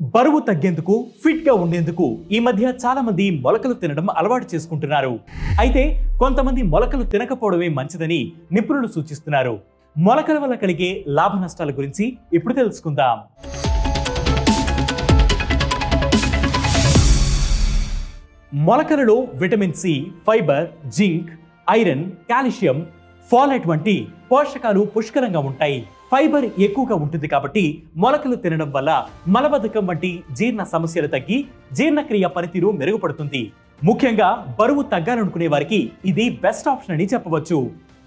బరువు తగ్గేందుకు ఫిట్ గా ఉండేందుకు ఈ మధ్య చాలా మంది మొలకలు తినడం అలవాటు చేసుకుంటున్నారు. అయితే కొంతమంది మొలకలు తినకపోవడమే మంచిదని నిపుణులు సూచిస్తున్నారు. మొలకల వల్ల కలిగే లాభ నష్టాల గురించి ఇప్పుడు తెలుసుకుందాం. మొలకలలో vitamin C, fibre, zinc, iron, calcium, folate వంటి పోషకాలు పుష్కలంగా ఉంటాయి. ఫైబర్ ఎక్కువగా ఉంటుంది కాబట్టి మొలకలు తినడం వల్ల మలబద్ధకం వంటి జీర్ణ సమస్యలు తగ్గి జీర్ణక్రియ పనితీరు మెరుగుపడుతుంది. ముఖ్యంగా బరువు తగ్గాలనుకునే వారికి ఇది బెస్ట్ ఆప్షన్ అని చెప్పవచ్చు.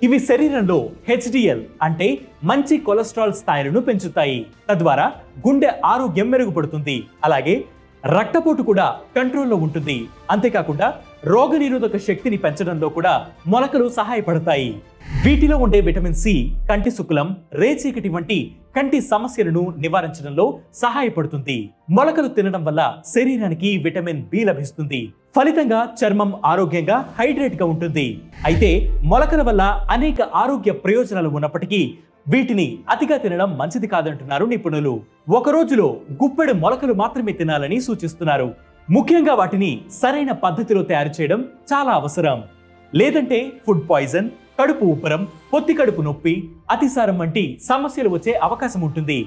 ఇవి శరీరంలో హెచ్డిఎల్ అంటే మంచి కొలెస్ట్రాల్ స్థాయిలను పెంచుతాయి. తద్వారా గుండె ఆరోగ్యం మెరుగుపడుతుంది. అలాగే రక్తపోటు కూడా కంట్రోల్లో ఉంటుంది. అంతేకాకుండా రోగనిరోధక శక్తిని పెంచడంలో కూడా మొలకలు సహాయపడతాయి. వీటిలో ఉండే విటమిన్ సి కంటి శుక్లం, రేచీకటి వంటి కంటి సమస్యలను నివారించడంలో సహాయపడుతుంది. మొలకలు తినడం వల్ల శరీరానికి విటమిన్ బి లభిస్తుంది. ఫలితంగా చర్మం ఆరోగ్యంగా హైడ్రేట్ గా ఉంటుంది. అయితే మొలకల వల్ల అనేక ఆరోగ్య ప్రయోజనాలు ఉన్నప్పటికీ వీటిని అతిగా తినడం మంచిది కాదంటున్నారు నిపుణులు. ఒక రోజులో గుప్పెడు మొలకలు మాత్రమే తినాలని సూచిస్తున్నారు. ముఖ్యంగా వాటిని సరైన పద్ధతిలో తయారు చేయడం చాలా అవసరం. లేదంటే ఫుడ్ పాయిజన్, కడుపు ఉబ్బరం, పొత్తి కడుపు నొప్పి, అతిసారం వంటి సమస్యలు వచ్చే అవకాశం ఉంటుంది.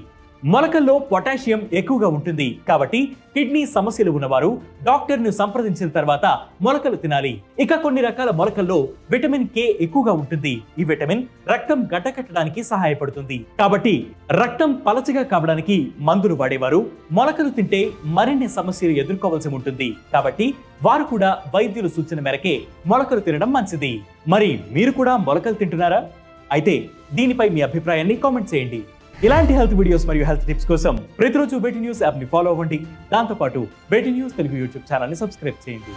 మొలకల్లో పొటాషియం ఎక్కువగా ఉంటుంది కాబట్టి కిడ్నీ సమస్యలు ఉన్నవారు డాక్టర్ను సంప్రదించిన తర్వాత మొలకలు తినాలి. ఇక కొన్ని రకాల మొలకల్లో విటమిన్ కే ఎక్కువగా ఉంటుంది. ఈ విటమిన్ రక్తం గడ్డకట్టడానికి సహాయపడుతుంది. కాబట్టి రక్తం పలచగా కావడానికి మందులు వాడేవారు మొలకలు తింటే మరిన్ని సమస్యలు ఎదుర్కోవాల్సి ఉంటుంది. కాబట్టి వారు కూడా వైద్యుల సూచన మేరకే మొలకలు తినడం మంచిది. మరి మీరు కూడా మొలకలు తింటున్నారా? అయితే దీనిపై మీ అభిప్రాయాన్ని కామెంట్ చేయండి. ఇలాంటి హెల్త్ వీడియోస్ మరియు హెల్త్ టిప్స్ కోసం ప్రతిరోజు బేటీ న్యూస్ యాప్ ని ఫాలో అవ్వండి. దాంతోపాటు Beti news Telugu YouTube channel ని సబ్స్క్రైబ్ చేయండి.